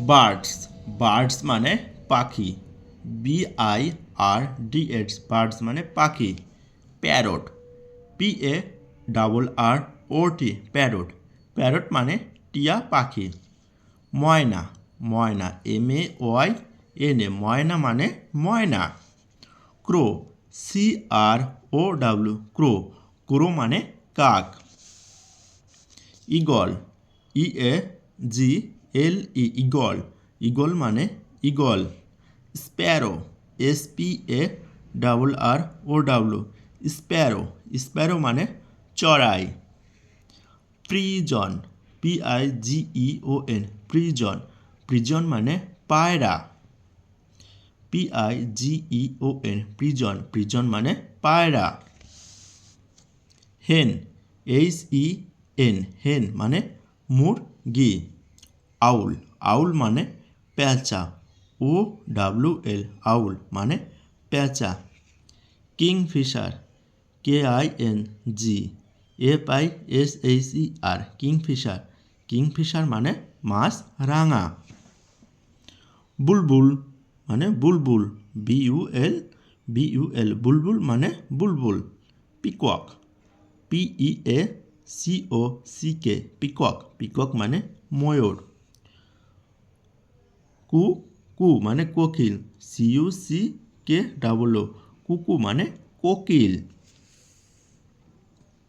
Birds, birds মানে পাখি, BIRDS, birds মানে পাখি। প্যারট, PARROT, প্যারট, প্যারট মানে টিয়া পাখি। ময়না, ময়না, MAYNA, ময়না মানে ময়না। ক্রো, CROW, ক্রো, ক্রো মানে কাক। ঈগল, EAGLE, ঈগল, ঈগল মানে eagle. Sparrow, SPARROW, Sparrow, Sparrow মানে চড়াই। প্রিজন, PIGEON, প্রিজন, প্রিজন মানে পায়রা। PIGEON, প্রিজন, প্রিজন মানে পায়রা। হেন, HEN, হেন মানে মুরগি। আউল, আউল মানে পেঁচা, OWL, আউল মানে পেঁচা। কিংফিশার, KINGFISHER, কিংফিশার, কিংফিশার মানে মাছ রাঙা। বুলবুল মানে বুলবুল, BULBUL, বুলবুল মানে বুলবুল। পিকক, PEACOCK, পিকক, পিকক মানে ময়ূর। কুকু মানে কোকিল, CUCKOO, কুকু মানে কোকিল।